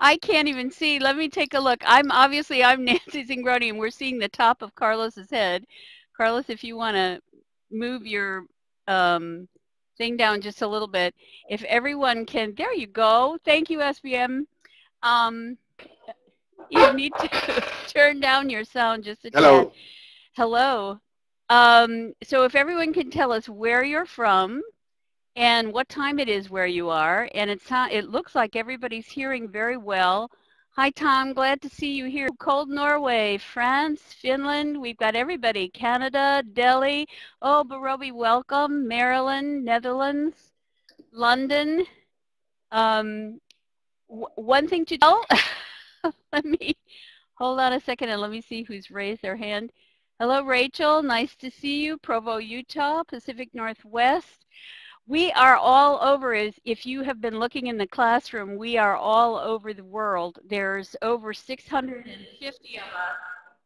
I can't even see. Let me take a look. I'm Nancy Zingrone, and we're seeing the top of Carlos's head. Carlos, if you want to move your thing down just a little bit. If everyone can, there you go. Thank you, SBM. You need to turn down your sound just a tad. Hello. So if everyone can tell us where you're from and what time it is where you are, and it looks like everybody's hearing very well. Hi, Tom. Glad to see you here. Cold Norway, France, Finland. We've got everybody. Canada, Delhi. Oh, Barobi, welcome. Maryland, Netherlands, London. One thing to tell. Let me hold on a second and let me see who's raised their hand. Hello, Rachel. Nice to see you. Provo, Utah, Pacific Northwest. We are all over. If you have been looking in the classroom, we are all over the world. There's over 650 of us.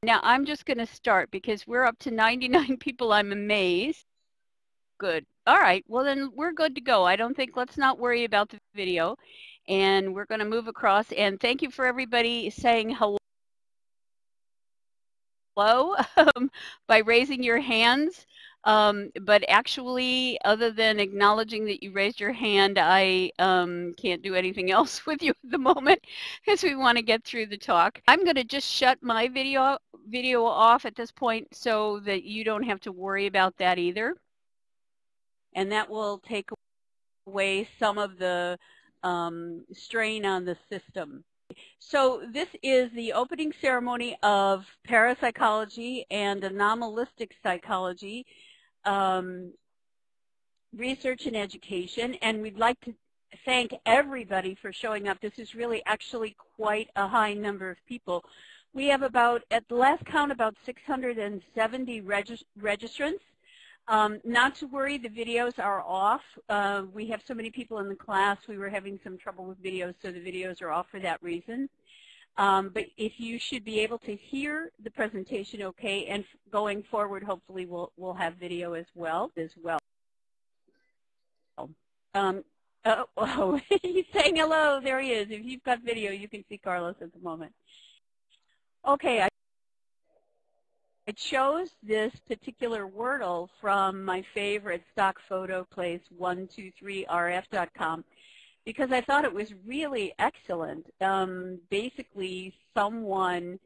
Now, I'm just going to start because we're up to 99 people. I'm amazed. Good. All right. Well, then we're good to go. Let's not worry about the video. And we're going to move across. And thank you for everybody saying hello by raising your hands. But actually, other than acknowledging that you raised your hand, I can't do anything else with you at the moment because we want to get through the talk. I'm going to just shut my video off at this point so that you don't have to worry about that either. And that will take away some of the strain on the system. So this is the opening ceremony of Parapsychology and Anomalistic Psychology, research and education, and we'd like to thank everybody for showing up. This is really actually quite a high number of people. We have about, at the last count, about 670 registrants. Not to worry, the videos are off. We have so many people in the class, we were having some trouble with videos, so the videos are off for that reason. But if you should be able to hear the presentation okay, and going forward, hopefully we'll have video as well. Oh, he's saying hello. There he is. If you've got video, you can see Carlos at the moment. Okay, I chose this particular Wordle from my favorite stock photo place, 123rf.com, because I thought it was really excellent. Basically, someone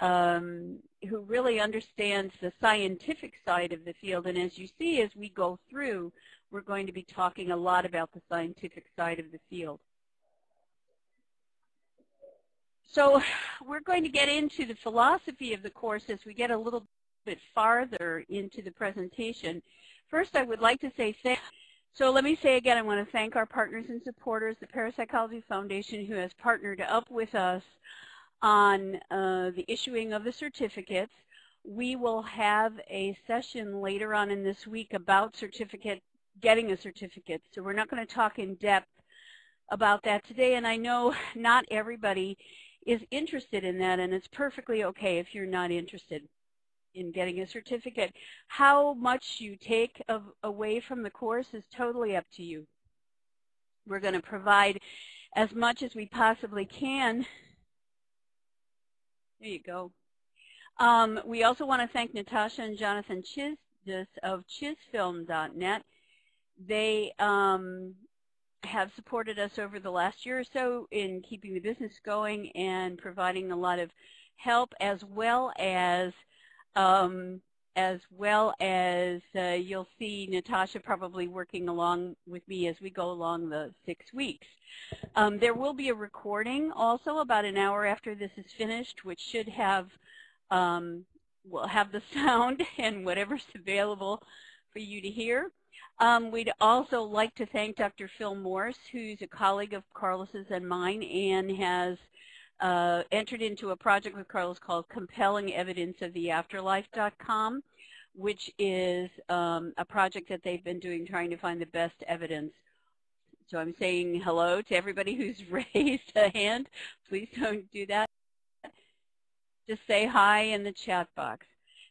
who really understands the scientific side of the field. And as you see, as we go through, we're going to be talking a lot about the scientific side of the field. So we're going to get into the philosophy of the course as we get a little bit farther into the presentation. First, I would like to say thank you. So let me say again, I want to thank our partners and supporters, the Parapsychology Foundation, who has partnered up with us on the issuing of the certificates. We will have a session later on in this week about getting a certificate. So we're not going to talk in depth about that today, and I know not everybody is interested in that, and it's perfectly okay if you're not interested in getting a certificate. How much you take away from the course is totally up to you. We're going to provide as much as we possibly can. There you go. We also want to thank Natasha and Jonathan Chisdis of chisfilm.net. They have supported us over the last year or so in keeping the business going and providing a lot of help, as well as you'll see Natasha probably working along with me as we go along the 6 weeks. There will be a recording also about an hour after this is finished, which should have will have the sound and whatever's available for you to hear. We'd also like to thank Dr. Phil Morse, who's a colleague of Carlos's and mine, and has entered into a project with Carlos called Compelling Evidence of the Afterlife.com, which is a project that they've been doing trying to find the best evidence. So I'm saying hello to everybody who's raised a hand. Please don't do that. Just say hi in the chat box.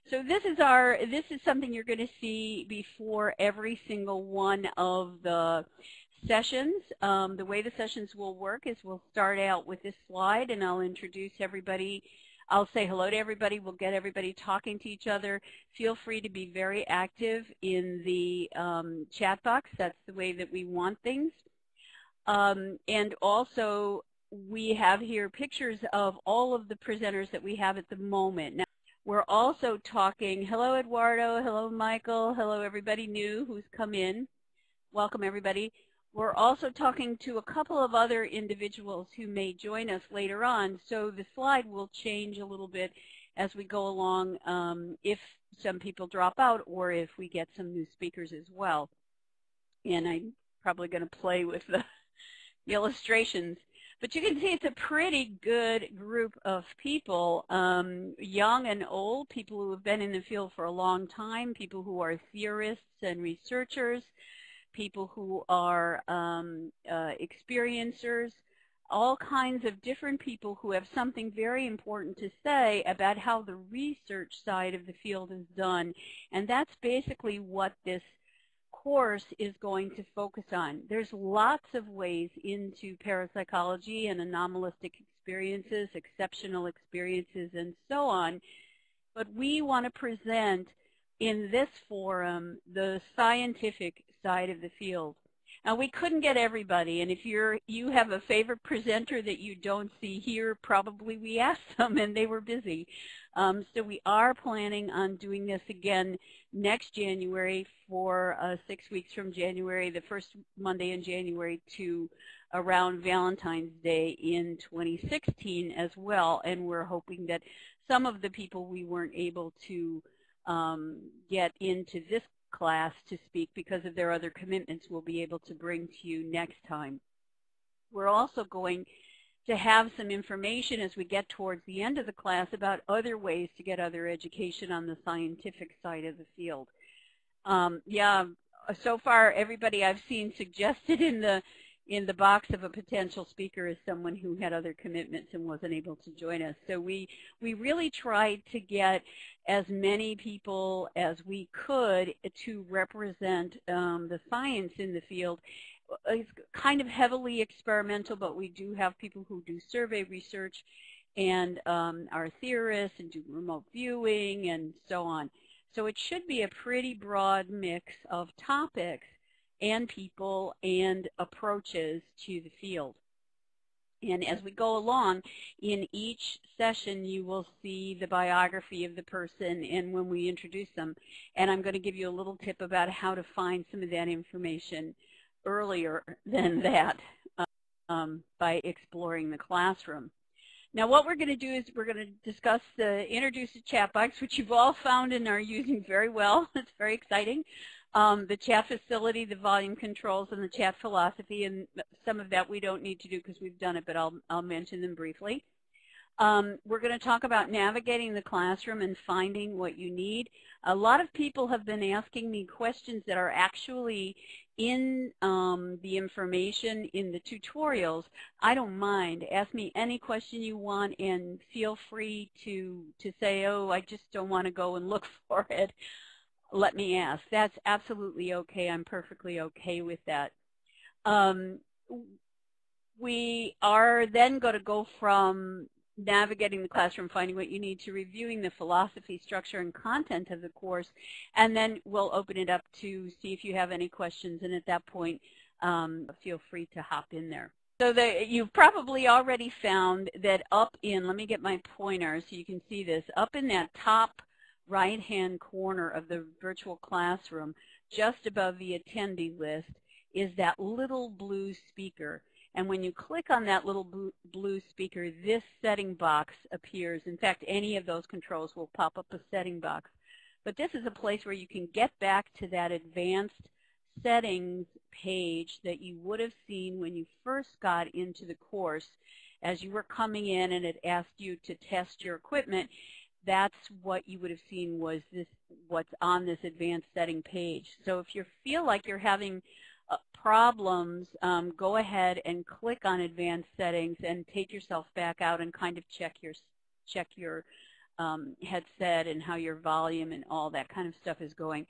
So this is something you're going to see before every single one of the sessions. The way the sessions will work is we'll start out with this slide, and I'll introduce everybody. I'll say hello to everybody. We'll get everybody talking to each other. Feel free to be very active in the chat box. That's the way that we want things. And also, we have here pictures of all of the presenters that we have at the moment. Now, we're also talking, hello Eduardo, hello Michael, hello everybody new who's come in. Welcome everybody. We're also talking to a couple of other individuals who may join us later on, so the slide will change a little bit as we go along if some people drop out or if we get some new speakers as well. And I'm probably going to play with the illustrations. But you can see it's a pretty good group of people, young and old, people who have been in the field for a long time, people who are theorists and researchers, people who are experiencers, all kinds of different people who have something very important to say about how the research side of the field is done. And that's basically what this course is going to focus on. There's lots of ways into parapsychology and anomalistic experiences, exceptional experiences, and so on. But we want to present in this forum the scientific side of the field. Now, we couldn't get everybody, and if you have a favorite presenter that you don't see here, probably we asked them and they were busy. So we are planning on doing this again next January for 6 weeks from January, the first Monday in January to around Valentine's Day in 2016 as well. And we're hoping that some of the people we weren't able to get into this class to speak because of their other commitments we'll be able to bring to you next time. We're also going to have some information as we get towards the end of the class about other ways to get other education on the scientific side of the field. Yeah, so far everybody I've seen suggested in the box of a potential speaker is someone who had other commitments and wasn't able to join us. So we really tried to get as many people as we could to represent the science in the field. It's kind of heavily experimental, but we do have people who do survey research and are theorists and do remote viewing and so on. So it should be a pretty broad mix of topics and people and approaches to the field. And as we go along, in each session you will see the biography of the person and when we introduce them. And I'm going to give you a little tip about how to find some of that information earlier than that by exploring the classroom. Now what we're going to do is we're going to discuss the introduce the chat box, which you've all found and are using very well. It's very exciting. The chat facility, the volume controls, and the chat philosophy, and some of that we don't need to do because we've done it, but I'll mention them briefly. We're going to talk about navigating the classroom and finding what you need. A lot of people have been asking me questions that are actually in the information in the tutorials. I don't mind. Ask me any question you want and feel free to say, oh, I just don't want to go and look for it. Let me ask. That's absolutely okay. I'm perfectly okay with that. We are then going to go from navigating the classroom, finding what you need, to reviewing the philosophy, structure, and content of the course, and then we'll open it up to see if you have any questions, and at that point, feel free to hop in there. So you've probably already found that up in, let me get my pointer so you can see this, up in that top right-hand corner of the virtual classroom, just above the attendee list, is that little blue speaker. And when you click on that little blue speaker, this setting box appears. In fact, any of those controls will pop up a setting box. But this is a place where you can get back to that advanced settings page that you would have seen when you first got into the course. As you were coming in and it asked you to test your equipment, that's what you would have seen was this, what's on this advanced setting page. So if you feel like you're having problems, go ahead and click on advanced settings and take yourself back out and kind of check your headset and how your volume and all that kind of stuff is going.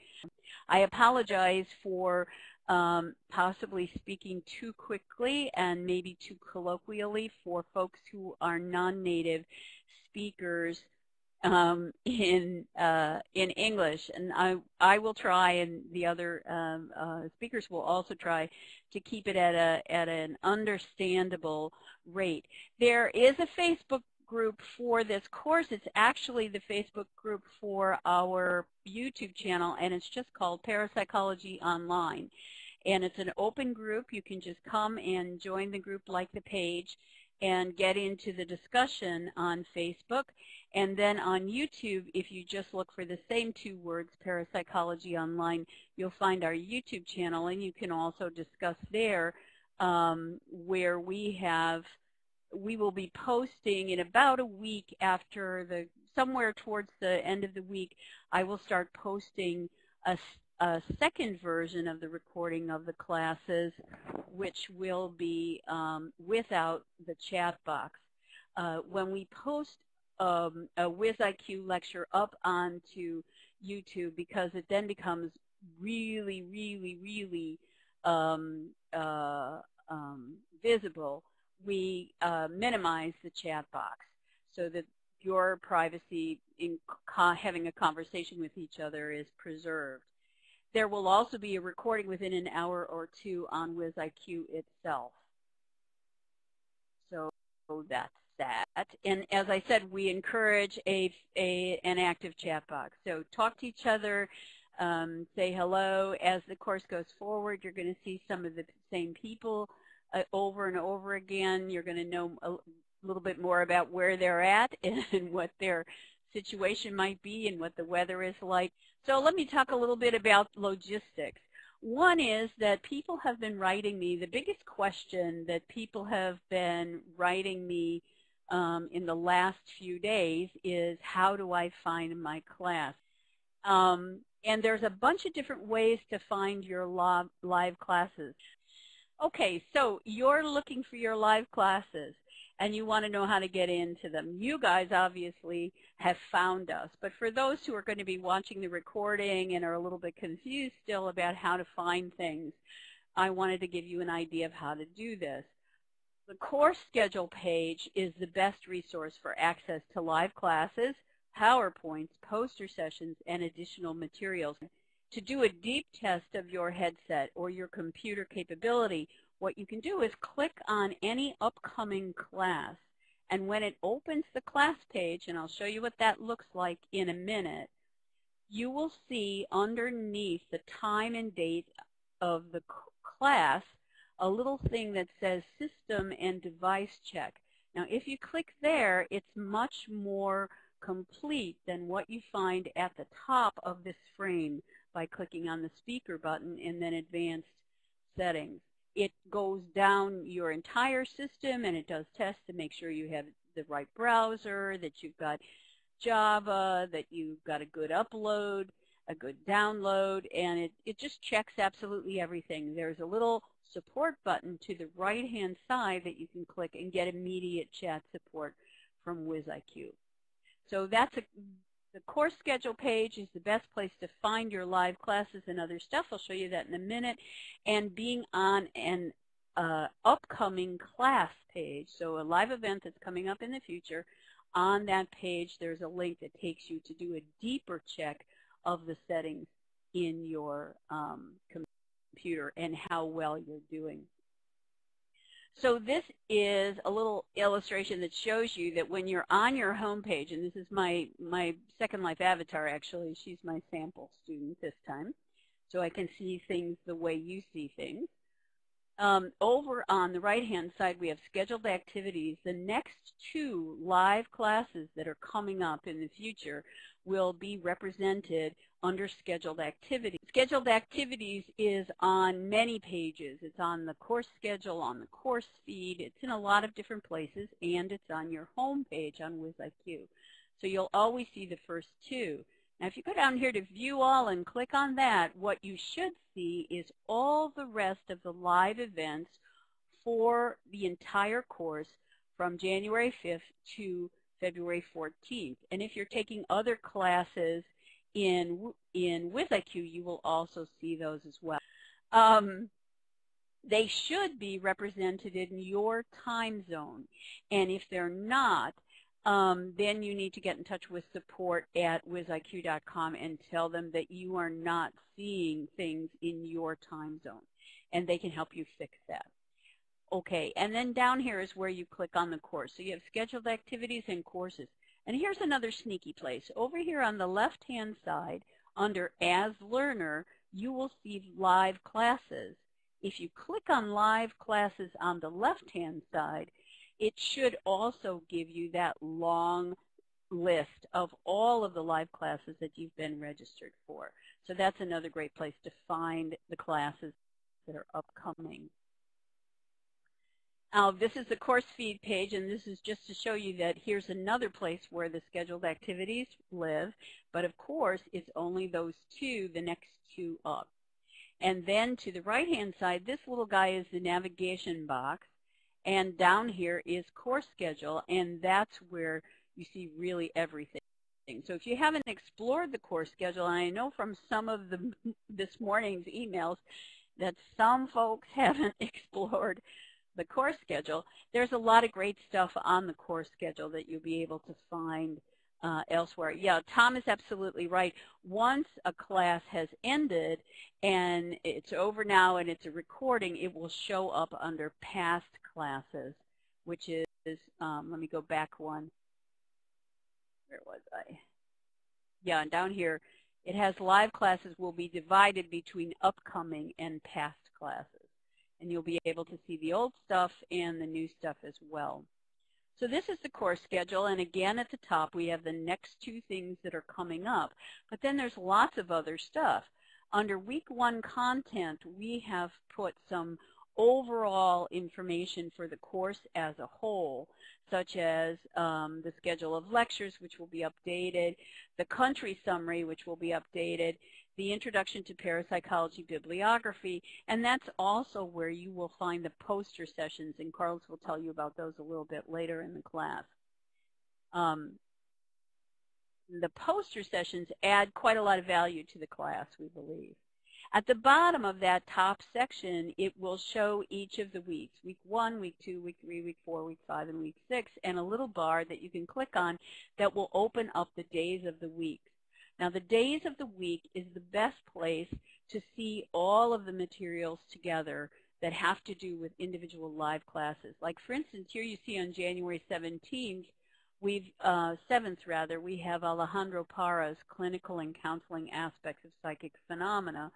I apologize for possibly speaking too quickly and maybe too colloquially for folks who are non-native speakers in English, and I will try, and the other speakers will also try to keep it at an understandable rate. There is a Facebook group for this course. It's actually the Facebook group for our YouTube channel, and it's just called Parapsychology Online. And it's an open group. You can just come and join the group, like the page, and get into the discussion on Facebook. And then on YouTube, if you just look for the same two words, Parapsychology Online, you'll find our YouTube channel, and you can also discuss there where we will be posting in about a week after somewhere towards the end of the week, I will start posting a second version of the recording of the classes, which will be without the chat box. When we post a WizIQ lecture up onto YouTube, because it then becomes really, really, really visible, we minimize the chat box so that your privacy in having a conversation with each other is preserved. There will also be a recording within an hour or two on WizIQ itself. So that's that. And as I said, we encourage an active chat box. So talk to each other, say hello. As the course goes forward, you're going to see some of the same people over and over again. You're going to know a little bit more about where they're at and what their situation might be and what the weather is like. So let me talk a little bit about logistics. One is that people have been writing me, the biggest question that people have been writing me in the last few days is, how do I find my class? And there's a bunch of different ways to find your live classes. Okay, so you're looking for your live classes and you want to know how to get into them. You guys obviously have found us, but for those who are going to be watching the recording and are a little bit confused still about how to find things, I wanted to give you an idea of how to do this. The course schedule page is the best resource for access to live classes, PowerPoints, poster sessions, and additional materials. To do a deep test of your headset or your computer capability, what you can do is click on any upcoming class, and when it opens the class page, and I'll show you what that looks like in a minute, you will see underneath the time and date of the class a little thing that says System and Device Check. Now if you click there, it's much more complete than what you find at the top of this frame by clicking on the speaker button and then Advanced Settings. It goes down your entire system and it does tests to make sure you have the right browser, that you've got Java, that you've got a good upload, a good download, and it just checks absolutely everything. There's a little support button to the right-hand side that you can click and get immediate chat support from WizIQ. So that's the course schedule page is the best place to find your live classes and other stuff. I'll show you that in a minute. And being on an upcoming class page, so a live event that's coming up in the future, on that page there's a link that takes you to do a deeper check of the settings in your computer and how well you're doing. So this is a little illustration that shows you that when you're on your home page, and this is my Second Life avatar actually, she's my sample student this time, so I can see things the way you see things. Over on the right-hand side we have scheduled activities. The next two live classes that are coming up in the future will be represented under scheduled activities. Scheduled activities is on many pages. It's on the course schedule, on the course feed. It's in a lot of different places, and it's on your home page on WizIQ. So you'll always see the first two. Now if you go down here to View All and click on that, what you should see is all the rest of the live events for the entire course from January 5th to February 14th. And if you're taking other classes in WizIQ, you will also see those as well. they should be represented in your time zone. And if they're not, then you need to get in touch with support at wiziq.com and tell them that you are not seeing things in your time zone, and they can help you fix that. Okay, and then down here is where you click on the course. So you have scheduled activities and courses. And here's another sneaky place. Over here on the left-hand side, under As Learner, you will see live classes. If you click on live classes on the left-hand side, it should also give you that long list of all of the live classes that you've been registered for. So that's another great place to find the classes that are upcoming. Now, this is the course feed page, and this is just to show you that here's another place where the scheduled activities live, but of course, it's only those two, the next two up. And then to the right-hand side, this little guy is the navigation box, and down here is course schedule, and that's where you see really everything. So if you haven't explored the course schedule, and I know from some of this morning's emails that some folks haven't explored the course schedule, there's a lot of great stuff on the course schedule that you'll be able to find elsewhere. Yeah, Tom is absolutely right. Once a class has ended and it's over now and it's a recording, it will show up under past classes, which is, let me go back one. Where was I? Yeah, and down here, it has live classes will be divided between upcoming and past classes. And you'll be able to see the old stuff and the new stuff as well. So this is the course schedule, and again at the top we have the next two things that are coming up. But then there's lots of other stuff. Under week 1 content, we have put some overall information for the course as a whole, such as the schedule of lectures, which will be updated, the country summary, which will be updated, the Introduction to Parapsychology bibliography, and that's also where you will find the poster sessions, and Carlos will tell you about those a little bit later in the class. The poster sessions add quite a lot of value to the class, we believe. At the bottom of that top section, it will show each of the weeks, week 1, week 2, week 3, week 4, week 5, and week 6, and a little bar that you can click on that will open up the days of the week. Now, the days of the week is the best place to see all of the materials together that have to do with individual live classes. Like, for instance, here you see on January 17th, 7th rather, we have Alejandro Parra's Clinical and Counseling Aspects of Psychic Phenomena,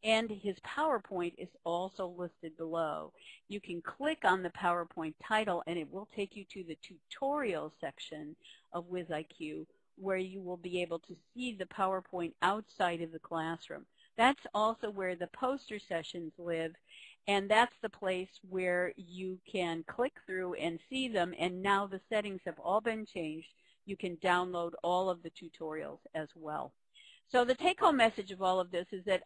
and his PowerPoint is also listed below. You can click on the PowerPoint title, and it will take you to the tutorial section of WizIQ, where you will be able to see the PowerPoint outside of the classroom. That's also where the poster sessions live, and that's the place where you can click through and see them, and now the settings have all been changed. You can download all of the tutorials as well. So the take-home message of all of this is that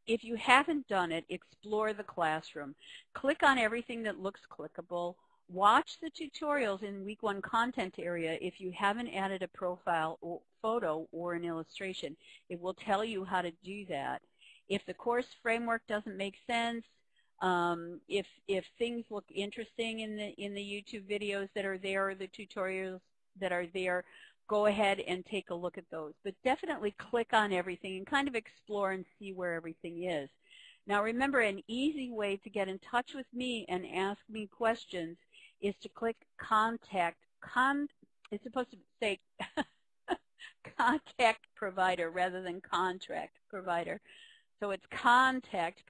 if you haven't done it, explore the classroom. Click on everything that looks clickable. Watch the tutorials in week 1 content area if you haven't added a profile or photo or an illustration. It will tell you how to do that. If the course framework doesn't make sense, if things look interesting in the YouTube videos that are there or the tutorials that are there, go ahead and take a look at those. But definitely click on everything and kind of explore and see where everything is. Now remember, an easy way to get in touch with me and ask me questions is to click Contact. It's supposed to say Contact Provider rather than Contract Provider. So it's Contact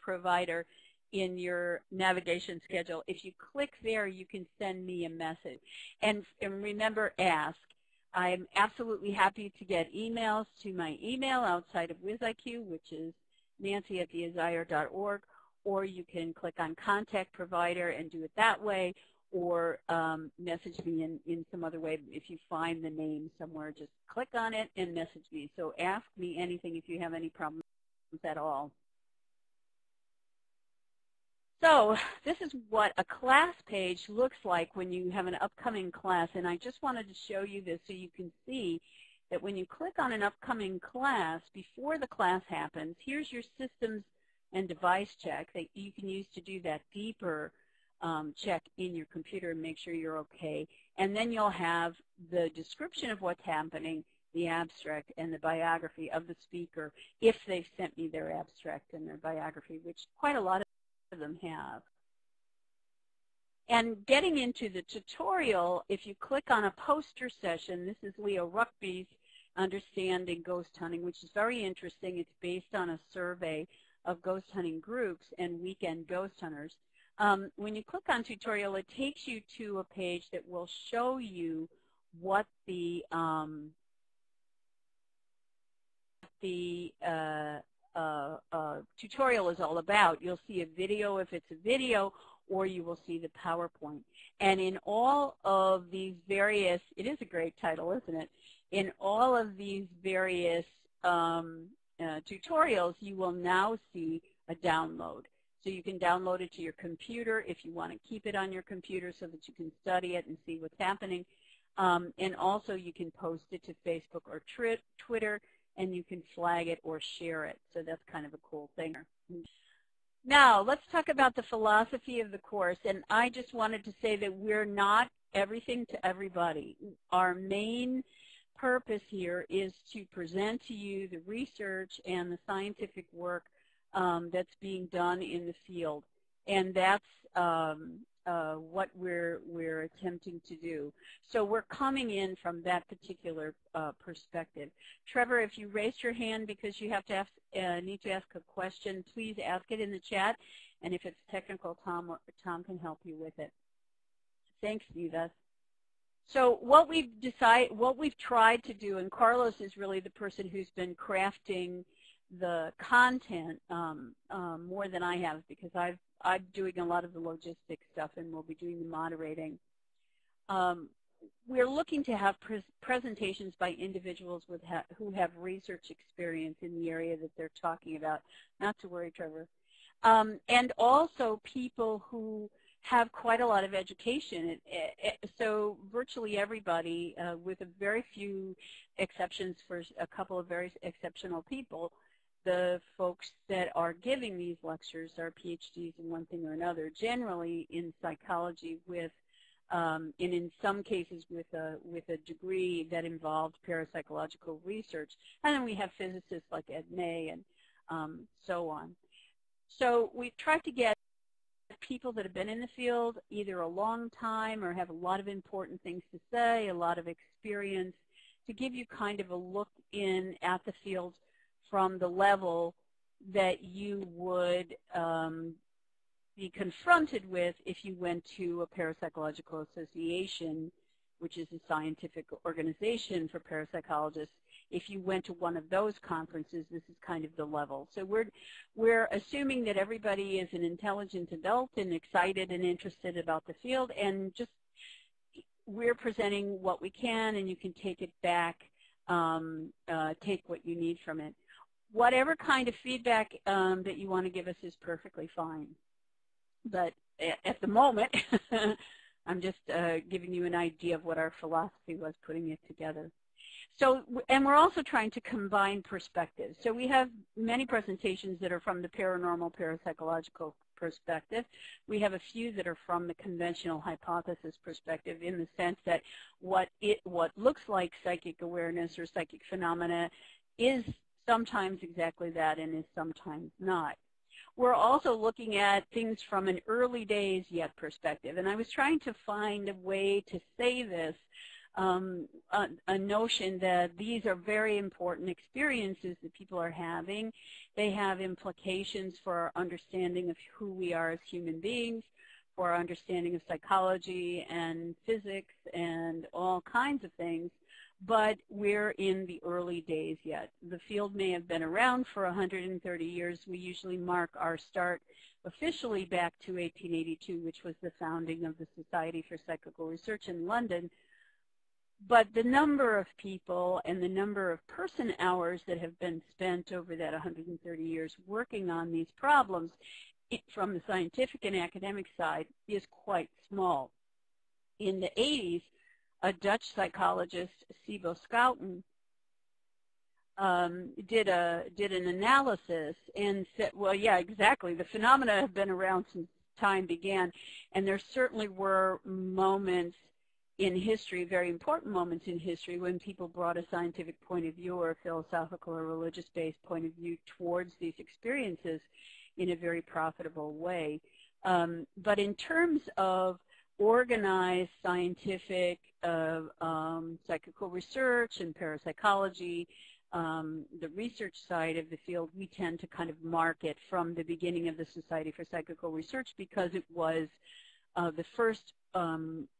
Provider in your navigation schedule. If you click there, you can send me a message. And remember, ask. I'm absolutely happy to get emails to my email outside of WizIQ, which is nancy@theazire.org, or you can click on Contact Provider and do it that way, or message me in some other way. If you find the name somewhere, just click on it and message me. So ask me anything if you have any problems at all. So this is what a class page looks like when you have an upcoming class, and I just wanted to show you this so you can see that when you click on an upcoming class, before the class happens, here's your systems and device check that you can use to do that deeper check in your computer and make sure you're okay. And then you'll have the description of what's happening, the abstract, and the biography of the speaker if they've sent me their abstract and their biography, which quite a lot of them have. And getting into the tutorial, if you click on a poster session, this is Leo Ruckby's Understanding Ghost Hunting, which is very interesting. It's based on a survey of ghost hunting groups and weekend ghost hunters. When you click on tutorial, it takes you to a page that will show you what the tutorial is all about. You'll see a video if it's a video, or you will see the PowerPoint. And in all of these various, it is a great title, isn't it? In all of these various tutorials, you will now see a download. So you can download it to your computer if you want to keep it on your computer so that you can study it and see what's happening. And also you can post it to Facebook or Twitter, and you can flag it or share it. So that's kind of a cool thing. Now, let's talk about the philosophy of the course. And I just wanted to say that we're not everything to everybody. Our main purpose here is to present to you the research and the scientific work that's being done in the field, and that's what we're attempting to do. So we're coming in from that particular perspective. Trevor, if you raised your hand because you have to ask, need to ask a question, please ask it in the chat, and if it's technical, Tom can help you with it. Thanks, Eva. So what we've tried to do, and Carlos is really the person who's been crafting the content more than I have, because I'm doing a lot of the logistics stuff and we'll be doing the moderating. We're looking to have presentations by individuals who have research experience in the area that they're talking about. Not to worry, Trevor. And also people who have quite a lot of education. So virtually everybody, with a very few exceptions for a couple of very exceptional people, the folks that are giving these lectures are PhDs in one thing or another, generally in psychology with, and in some cases with a degree that involved parapsychological research. And then we have physicists like Ed May and so on. So we've tried to get people that have been in the field either a long time or have a lot of important things to say, a lot of experience, to give you kind of a look in at the field from the level that you would be confronted with if you went to a parapsychological association, which is a scientific organization for parapsychologists. If you went to one of those conferences, this is kind of the level. So we're assuming that everybody is an intelligent adult and excited and interested about the field, and just we're presenting what we can, and you can take it back, take what you need from it. Whatever kind of feedback that you want to give us is perfectly fine. But at the moment, I'm just giving you an idea of what our philosophy was putting it together. So, and we're also trying to combine perspectives. So we have many presentations that are from the paranormal, parapsychological perspective. We have a few that are from the conventional hypothesis perspective, in the sense that what looks like psychic awareness or psychic phenomena is sometimes exactly that and is sometimes not. We're also looking at things from an early days yet perspective, and I was trying to find a way to say this, a notion that these are very important experiences that people are having. They have implications for our understanding of who we are as human beings, for our understanding of psychology and physics and all kinds of things, but we're in the early days yet. The field may have been around for 130 years. We usually mark our start officially back to 1882, which was the founding of the Society for Psychical Research in London. But the number of people and the number of person hours that have been spent over that 130 years working on these problems from the scientific and academic side is quite small. In the 80s, a Dutch psychologist, Sibo Schouten, did an analysis and said, well, yeah, exactly. The phenomena have been around since time began, and there certainly were moments in history, very important moments in history, when people brought a scientific point of view or a philosophical or religious-based point of view towards these experiences in a very profitable way. But in terms of organized scientific psychical research and parapsychology, the research side of the field, we tend to kind of mark it from the beginning of the Society for Psychical Research because it was the first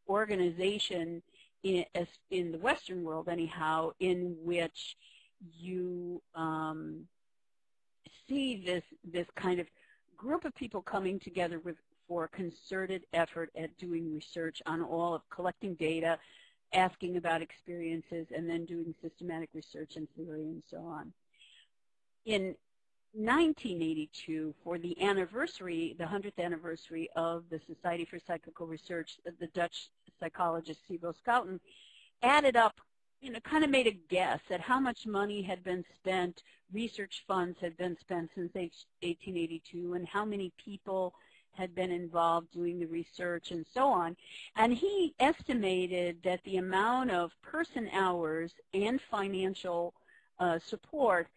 organization in the Western world, anyhow, in which you see this kind of group of people coming together for concerted effort at doing research on all of collecting data, asking about experiences, and then doing systematic research and theory and so on. In 1982, for the anniversary, the 100th anniversary of the Society for Psychical Research, the Dutch psychologist Sibyl Schouten added up, kind of made a guess at how much money had been spent, research funds had been spent since 1882, and how many people had been involved doing the research and so on. And he estimated that the amount of person hours and financial support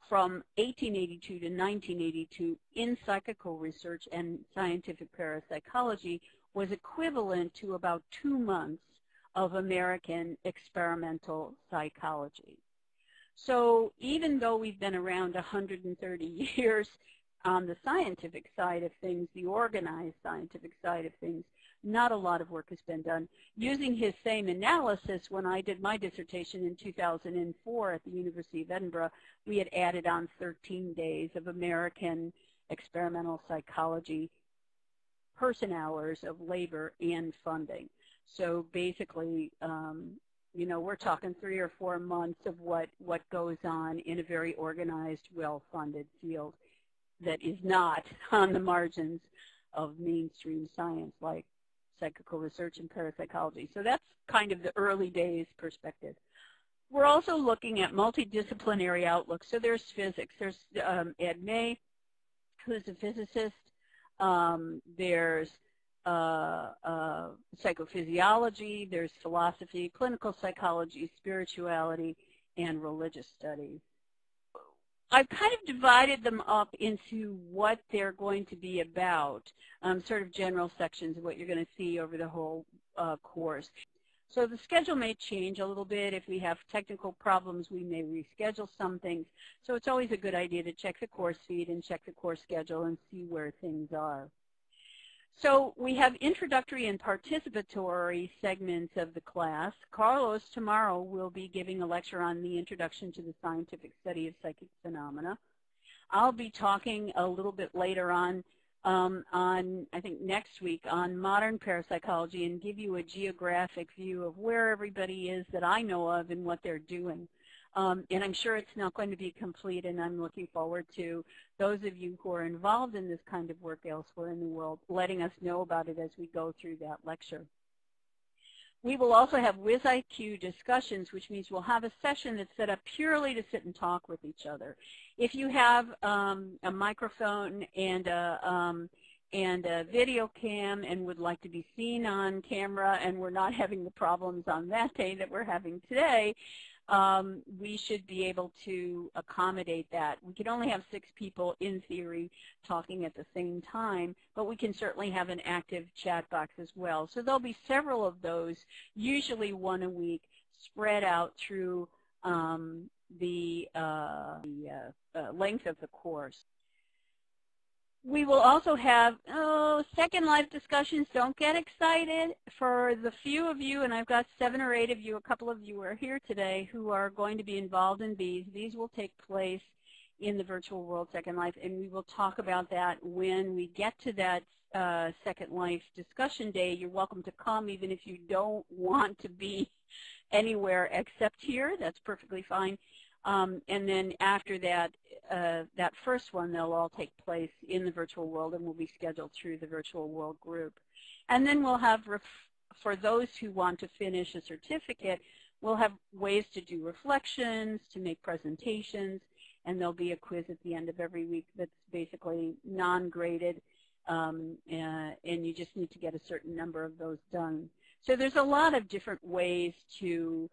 from 1882 to 1982 in psychical research and scientific parapsychology was equivalent to about 2 months of American experimental psychology. So even though we've been around 130 years on the scientific side of things, the organized scientific side of things, not a lot of work has been done. Using his same analysis, when I did my dissertation in 2004 at the University of Edinburgh, we had added on 13 days of American experimental psychology person hours of labor and funding. So basically, we're talking 3 or 4 months of what goes on in a very organized, well-funded field that is not on the margins of mainstream science like psychical research and parapsychology. So that's kind of the early days perspective. We're also looking at multidisciplinary outlook. So there's physics. There's Ed May, who's a physicist. There's psychophysiology. There's philosophy, clinical psychology, spirituality, and religious studies. I've kind of divided them up into what they're going to be about, sort of general sections of what you're going to see over the whole course. So the schedule may change a little bit. If we have technical problems, we may reschedule some things. So it's always a good idea to check the course feed and check the course schedule and see where things are. So we have introductory and participatory segments of the class. Carlos tomorrow will be giving a lecture on the introduction to the scientific study of psychic phenomena. I'll be talking a little bit later on, I think next week, on modern parapsychology and give you a geographic view of where everybody is that I know of and what they're doing. And I'm sure it's not going to be complete, and I'm looking forward to those of you who are involved in this kind of work elsewhere in the world letting us know about it as we go through that lecture. We will also have WizIQ discussions, which means we'll have a session that's set up purely to sit and talk with each other. If you have a microphone and a video cam and would like to be seen on camera, and we're not having the problems on that day that we're having today, we should be able to accommodate that. We can only have 6 people in theory talking at the same time, but we can certainly have an active chat box as well. So there'll be several of those, usually 1 a week, spread out through the length of the course. We will also have Second Life discussions. Don't get excited. For the few of you, and I've got 7 or 8 of you, a couple of you are here today, who are going to be involved in these. These will take place in the virtual world Second Life, and we will talk about that when we get to that Second Life discussion day. You're welcome to come even if you don't want to be anywhere except here. That's perfectly fine. And then after that, that first one, they'll all take place in the virtual world and will be scheduled through the virtual world group. And then we'll have for those who want to finish a certificate, we'll have ways to do reflections, to make presentations, and there'll be a quiz at the end of every week that's basically non-graded, and you just need to get a certain number of those done. So there's a lot of different ways to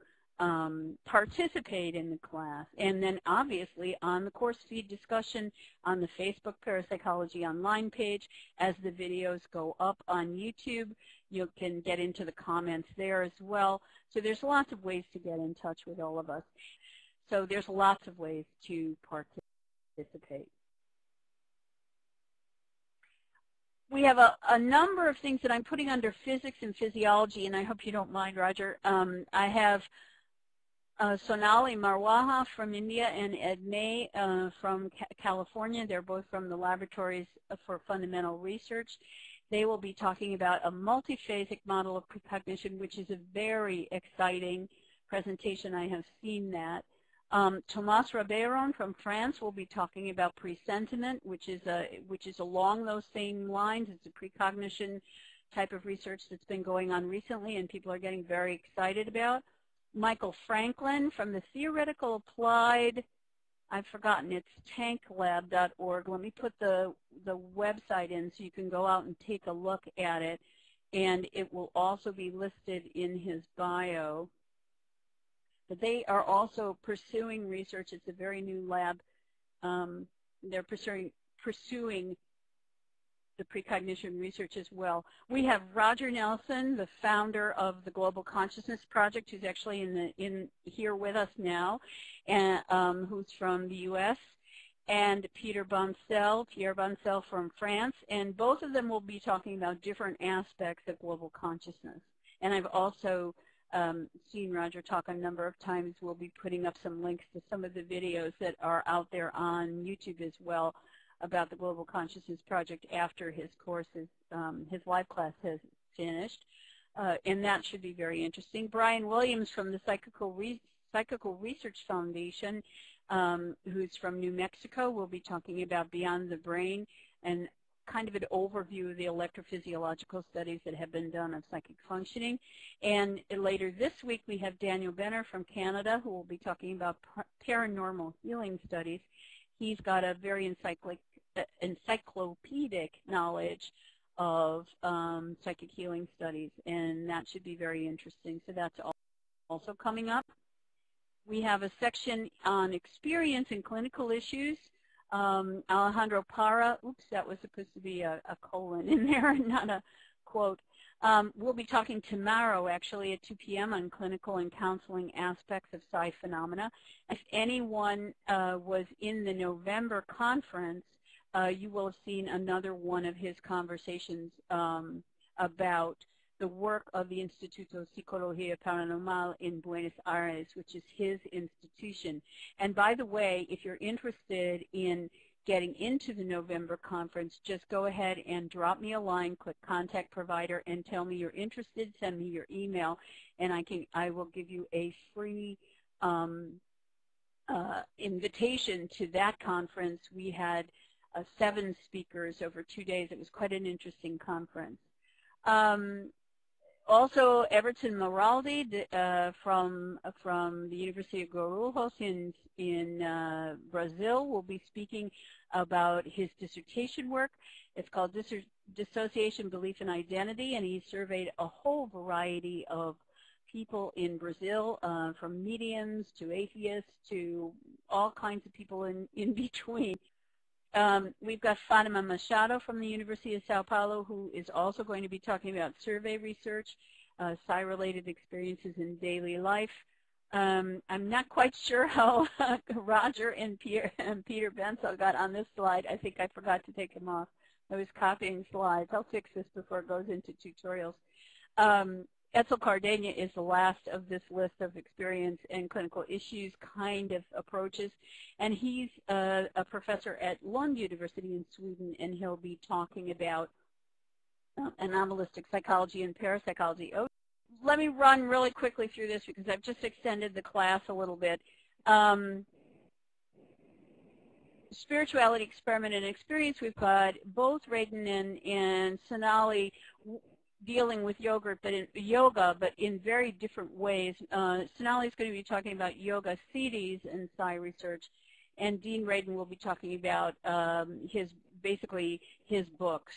participate in the class. And then obviously on the course feed discussion on the Facebook Parapsychology Online page, as the videos go up on YouTube, you can get into the comments there as well. So there's lots of ways to get in touch with all of us. So there's lots of ways to participate. We have a number of things that I'm putting under physics and physiology, and I hope you don't mind, Roger. I have Sonali Marwaha from India and Ed May from California. They're both from the Laboratories for Fundamental Research. They will be talking about a multiphasic model of precognition, which is a very exciting presentation. I have seen that. Thomas Rabeyron from France will be talking about presentiment, which is along those same lines. It's a precognition type of research that's been going on recently and people are getting very excited about. Michael Franklin from the Theoretical Applied, I've forgotten, it's tanklab.org. Let me put the website in so you can go out and take a look at it, and it will also be listed in his bio. But they are also pursuing research. It's a very new lab. They're pursuing the precognition research as well. We have Roger Nelson, the founder of the Global Consciousness Project, who's actually here with us now, and who's from the U.S., and Pierre Boncel from France, and both of them will be talking about different aspects of global consciousness. And I've also seen Roger talk a number of times. We'll be putting up some links to some of the videos that are out there on YouTube as well about the Global Consciousness Project after his courses, his live class has finished, and that should be very interesting. Brian Williams from the Psychical Research Foundation, who's from New Mexico, will be talking about Beyond the Brain and kind of an overview of the electrophysiological studies that have been done of psychic functioning. And later this week we have Daniel Benner from Canada, who will be talking about paranormal healing studies. He's got a very encyclopedic knowledge of psychic healing studies, and that should be very interesting. So that's also coming up. We have a section on experience and clinical issues. Alejandro Parra, oops, that was supposed to be a colon in there, not a quote. We'll be talking tomorrow, actually, at 2 p.m. on clinical and counseling aspects of psi phenomena. If anyone was in the November conference, you will have seen another one of his conversations about the work of the Instituto Psicología Paranormal in Buenos Aires, which is his institution. And by the way, if you're interested in getting into the November conference, just go ahead and drop me a line, click Contact Provider, and tell me you're interested. Send me your email, and I will give you a free invitation to that conference. We had 7 speakers over 2 days. It was quite an interesting conference. Also, Everton Moraldi from the University of Guarulhos in Brazil will be speaking about his dissertation work. It's called Dissociation, Belief, and Identity, and he surveyed a whole variety of people in Brazil, from mediums to atheists to all kinds of people in between. We've got Fatima Machado from the University of Sao Paulo, who is also going to be talking about survey research, psi-related experiences in daily life. I'm not quite sure how Roger and Peter Bensel got on this slide. I think I forgot to take them off. I was copying slides. I'll fix this before it goes into tutorials. Etzel Cardenia is the last of this list of experience and clinical issues kind of approaches, and he's a professor at Lund University in Sweden, and he'll be talking about anomalistic psychology and parapsychology. Oh, let me run really quickly through this because I've just extended the class a little bit. Spirituality, experiment, and experience. We've got both Radin and Sonali dealing with yoga, but in very different ways. Sonali is going to be talking about yoga siddhis and psi research, and Dean Radin will be talking about basically his books,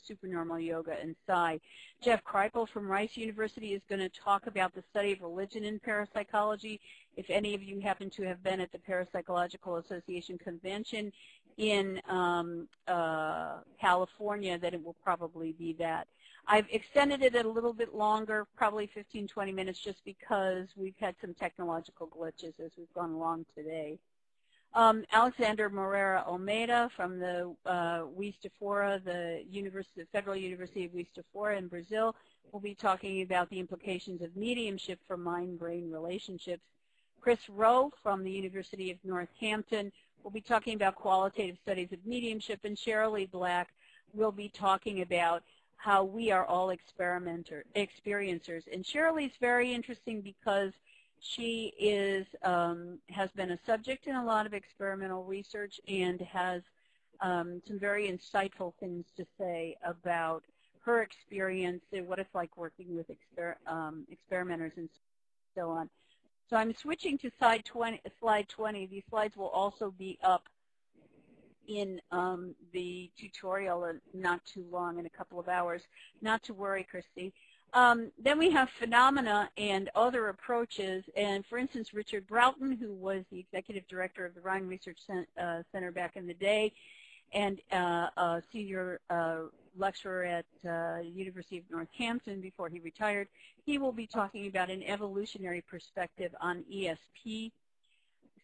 Supernormal Yoga and Psi. Jeff Kreipel from Rice University is going to talk about the study of religion in parapsychology. If any of you happen to have been at the Parapsychological Association convention in California, then it will probably be that. I've extended it a little bit longer, probably 15-20 minutes, just because we've had some technological glitches as we've gone along today. Alexander Moreira Almeida from the Juiz de Fora, the Federal University of Juiz de Fora in Brazil, will be talking about the implications of mediumship for mind-brain relationships. Chris Rowe from the University of Northampton will be talking about qualitative studies of mediumship, and Cheryl Lee Black will be talking about how we are all experiencers. And Cheryl Lee's very interesting because she has been a subject in a lot of experimental research and has some very insightful things to say about her experience and what it's like working with experimenters and so on. So I'm switching to slide 20. These slides will also be up in the tutorial not too long, in a couple of hours. Not to worry, Christy. Then we have phenomena and other approaches, and for instance, Richard Broughton, who was the executive director of the Rhine Research Center back in the day, and a senior lecturer at University of Northampton before he retired. He will be talking about an evolutionary perspective on ESP.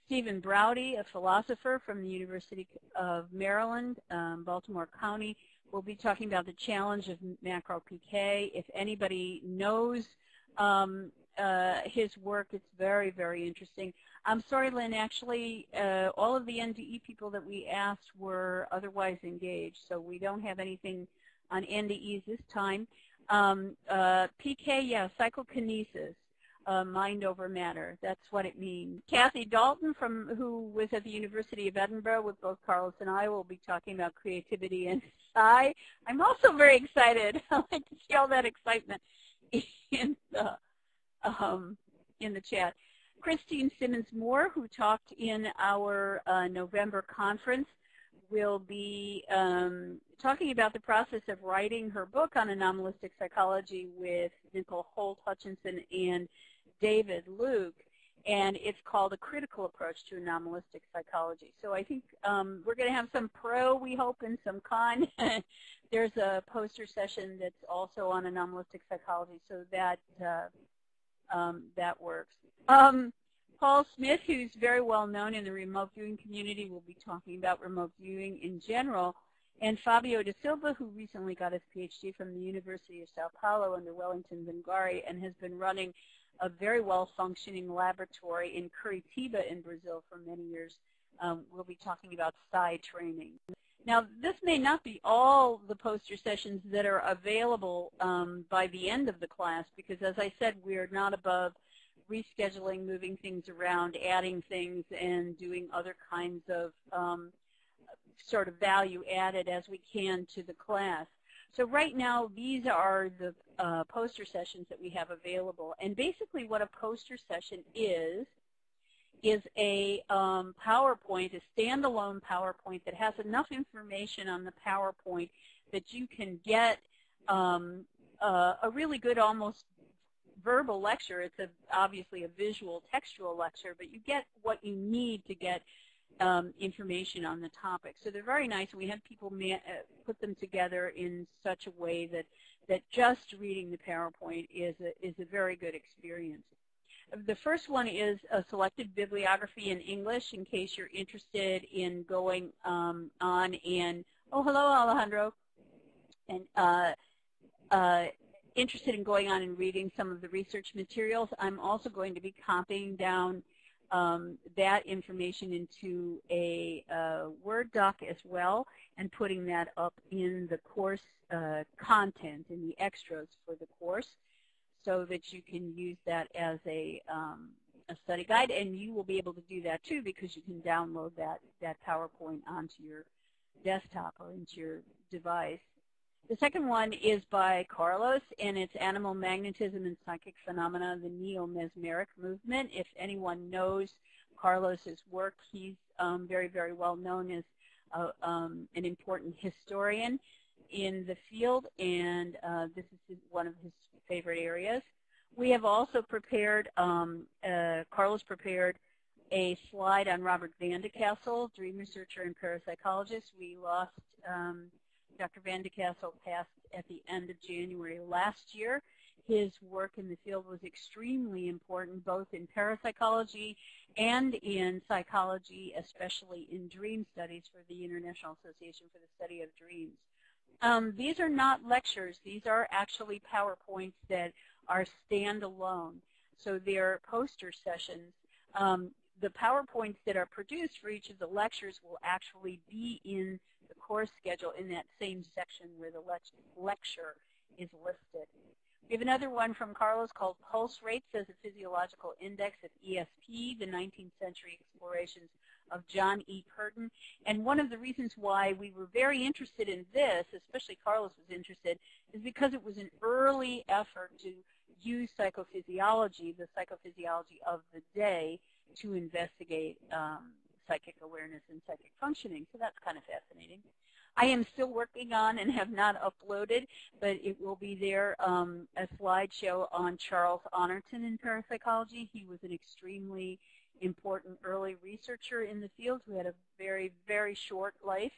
Stephen Browdy, a philosopher from the University of Maryland, Baltimore County, will be talking about the challenge of macro PK. If anybody knows his work, it's very, very interesting. I'm sorry, Lynn, actually, all of the NDE people that we asked were otherwise engaged, so we don't have anything on NDEs this time. PK, yeah, psychokinesis. Mind over matter. That's what it means. Kathy Dalton, who was at the University of Edinburgh with both Carlos and I, will be talking about creativity and psi. I'm also very excited. I like to see all that excitement in the chat. Christine Simmons-Moore, who talked in our November conference, will be talking about the process of writing her book on anomalistic psychology with Nicole Holt Hutchinson and David Luke, and it's called A Critical Approach to Anomalistic Psychology. So I think we're going to have some pro, we hope, and some con. There's a poster session that's also on anomalistic psychology, so that that works. Paul Smith, who's very well known in the remote viewing community, will be talking about remote viewing in general. And Fabio da Silva, who recently got his PhD from the University of Sao Paulo under Wellington Vingari and has been running a very well-functioning laboratory in Curitiba in Brazil for many years, will be talking about psi training. Now, this may not be all the poster sessions that are available by the end of the class, because as I said, we are not above rescheduling, moving things around, adding things, and doing other kinds of sort of value added as we can to the class. So right now, these are the poster sessions that we have available. And basically what a poster session is a PowerPoint, a standalone PowerPoint that has enough information on the PowerPoint that you can get a really good, almost verbal lecture. It's obviously a visual, textual lecture, but you get what you need to get information on the topic. So they're very nice. We have people put them together in such a way that just reading the PowerPoint is a very good experience. The first one is a selected bibliography in English, in case you're interested in going on and, oh, hello, Alejandro, and interested in going on and reading some of the research materials. I'm also going to be copying down that information into a Word doc as well and putting that up in the course content, in the extras for the course, so that you can use that as a study guide. And you will be able to do that too, because you can download that PowerPoint onto your desktop or into your device. The second one is by Carlos, and it's Animal Magnetism and Psychic Phenomena, the Neo-Mesmeric Movement. If anyone knows Carlos's work, he's very, very well known as an important historian in the field, and this is one of his favorite areas. We have also prepared, Carlos prepared a slide on Robert Van de Castle, dream researcher and parapsychologist. We lost Dr. Van de Castle passed at the end of January last year. His work in the field was extremely important, both in parapsychology and in psychology, especially in dream studies for the International Association for the Study of Dreams. These are not lectures. These are actually PowerPoints that are standalone. So they're poster sessions. The PowerPoints that are produced for each of the lectures will actually be in the course schedule in that same section where the lecture is listed. We have another one from Carlos called Pulse Rates as a Physiological Index of ESP, the 19th Century Explorations of John E. Curtin. And one of the reasons why we were very interested in this, especially Carlos was interested, is because it was an early effort to use psychophysiology, the psychophysiology of the day, to investigate psychic awareness and psychic functioning. So that's kind of fascinating. I am still working on and have not uploaded, but it will be there, a slideshow on Charles Honorton in parapsychology. He was an extremely important early researcher in the field who had a very, very short life.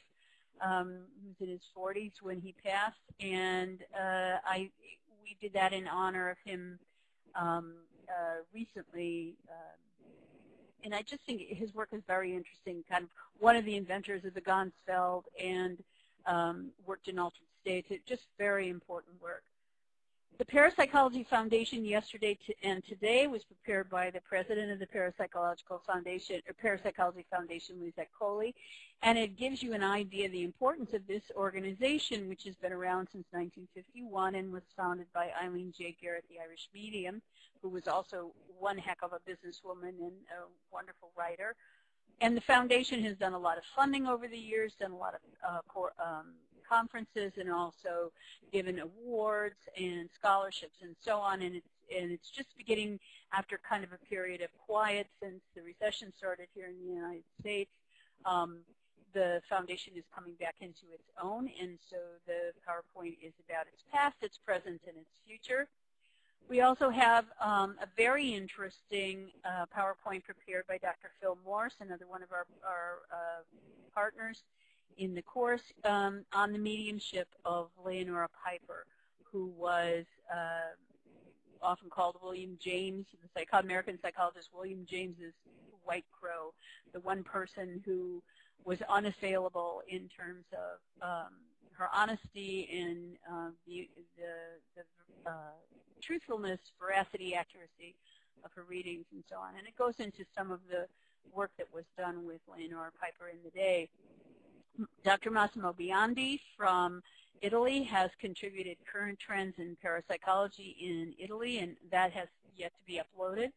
He was in his 40s when he passed, and we did that in honor of him recently. And I just think his work is very interesting, kind of one of the inventors of the Ganzfeld and worked in altered states. It's just very important work. The Parapsychology Foundation yesterday and today was prepared by the president of the Parapsychological Foundation, or Parapsychology Foundation, Lizette Coley, and it gives you an idea of the importance of this organization, which has been around since 1951 and was founded by Eileen J. Garrett, the Irish medium, who was also one heck of a businesswoman and a wonderful writer. And the foundation has done a lot of funding over the years, done a lot of conferences, and also given awards and scholarships and so on. And it's just beginning after kind of a period of quiet since the recession started here in the United States. The foundation is coming back into its own, and so the PowerPoint is about its past, its present, and its future. We also have a very interesting PowerPoint prepared by Dr. Phil Morse, another one of our partners in the course, on the mediumship of Leonora Piper, who was often called William James, the American psychologist William James's White Crow, the one person who was unassailable in terms of her honesty and the truthfulness, veracity, accuracy of her readings and so on. And it goes into some of the work that was done with Leonora Piper in the day. Dr. Massimo Biondi from Italy has contributed current trends in parapsychology in Italy, and that has yet to be uploaded.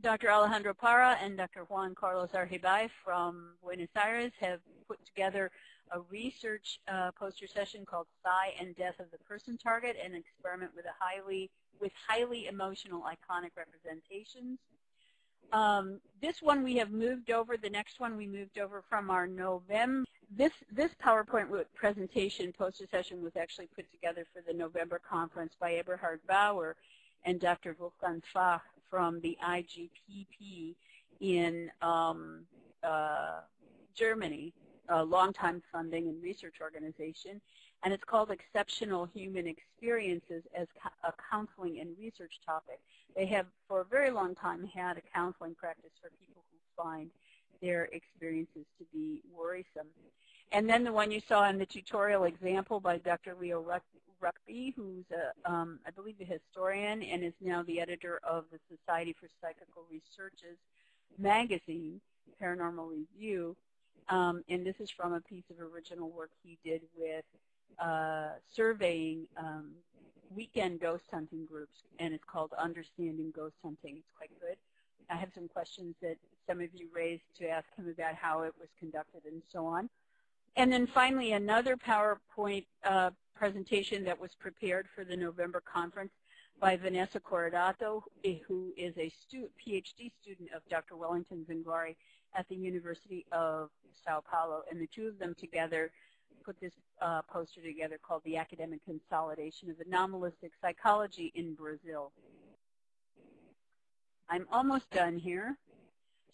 Dr. Alejandro Parra and Dr. Juan Carlos Argibay from Buenos Aires have put together a research poster session called Psi and Death of the Person Target, an experiment with highly emotional iconic representations. This one we have moved over. The next one we moved over from our November. This PowerPoint presentation poster session was actually put together for the November conference by Eberhard Bauer and Dr. Wolfgang Fach from the IGPP in Germany, a long-time funding and research organization, and it's called Exceptional Human Experiences as a Counseling and Research Topic. They have, for a very long time, had a counseling practice for people who find their experiences to be worrisome. And then the one you saw in the tutorial example by Dr. Leo Ruckby, who's, I believe, a historian and is now the editor of the Society for Psychical Research's magazine, Paranormal Review. And this is from a piece of original work he did with surveying weekend ghost hunting groups, and it's called Understanding Ghost Hunting. It's quite good. I have some questions that some of you raised to ask him about how it was conducted and so on. And then finally, another PowerPoint presentation that was prepared for the November conference by Vanessa Corradato, who is a PhD student of Dr. Wellington Zingrone at the University of Sao Paulo. And the two of them together put this poster together called The Academic Consolidation of Anomalistic Psychology in Brazil. I'm almost done here.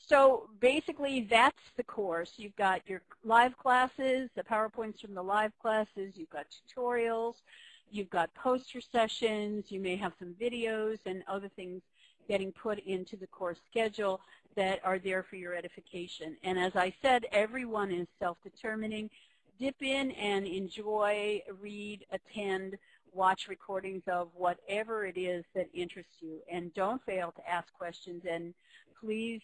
So basically, that's the course. You've got your live classes, the PowerPoints from the live classes, you've got tutorials, you've got poster sessions, you may have some videos and other things getting put into the course schedule that are there for your edification. And as I said, everyone is self-determining. Dip in and enjoy, read, attend, watch recordings of whatever it is that interests you. And don't fail to ask questions, and please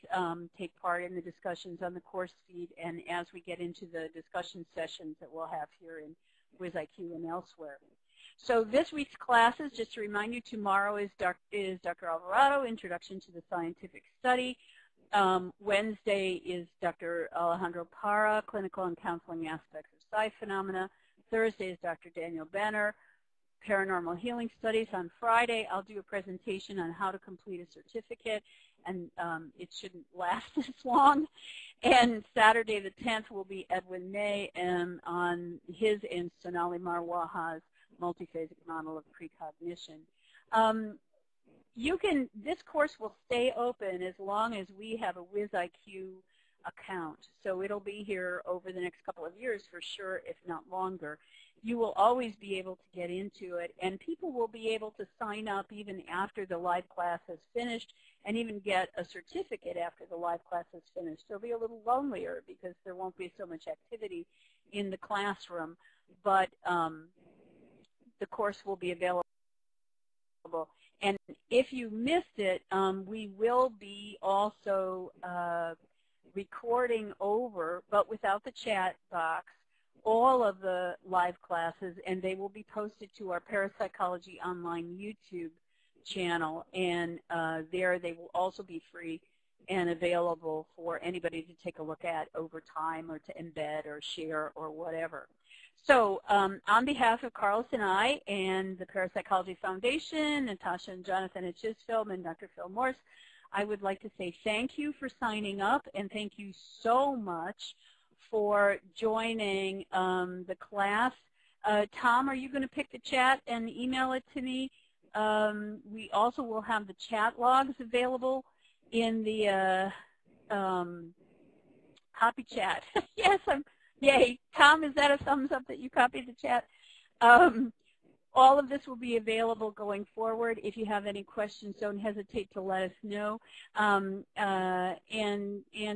take part in the discussions on the course feed and as we get into the discussion sessions that we'll have here in WizIQ and elsewhere. So this week's classes, just to remind you, tomorrow is Dr. Alvarado, Introduction to the Scientific Study. Wednesday is Dr. Alejandro Parra, Clinical and Counseling Aspects of Psi Phenomena. Thursday is Dr. Daniel Benner, Paranormal Healing Studies. On Friday, I'll do a presentation on how to complete a certificate, and it shouldn't last this long. And Saturday the 10th will be Edwin May on his and Sonali Marwaha's multiphasic model of precognition. This course will stay open as long as we have a WizIQ account. So it'll be here over the next couple of years for sure, if not longer. You will always be able to get into it, and people will be able to sign up even after the live class has finished and even get a certificate after the live class has finished. It'll be a little lonelier because there won't be so much activity in the classroom, but the course will be available. And if you missed it, we will be also recording over, but without the chat box, all of the live classes, and they will be posted to our Parapsychology Online YouTube channel, and there they will also be free and available for anybody to take a look at over time or to embed or share or whatever. So on behalf of Carlos and I and the Parapsychology Foundation, Natasha and Jonathan at Chisfilm and Dr. Phil Morse, I would like to say thank you for signing up, and thank you so much for joining the class. Tom, are you going to pick the chat and email it to me? We also will have the chat logs available in the copy chat. Yes, yay. Tom, is that a thumbs up that you copied the chat? All of this will be available going forward. If you have any questions, don't hesitate to let us know. And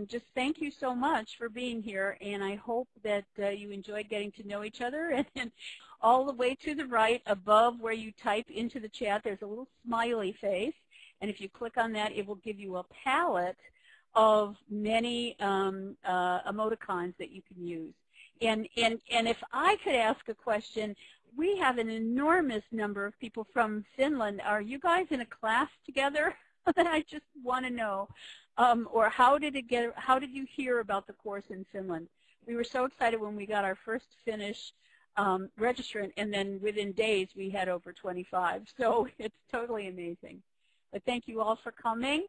just thank you so much for being here, and I hope that you enjoyed getting to know each other. And all the way to the right, above where you type into the chat, there's a little smiley face, and if you click on that, it will give you a palette of many emoticons that you can use. And if I could ask a question, we have an enormous number of people from Finland. Are you guys in a class together? I just want to know. Or how did you hear about the course in Finland? We were so excited when we got our first Finnish registrant, and then within days we had over 25. So it's totally amazing. But thank you all for coming.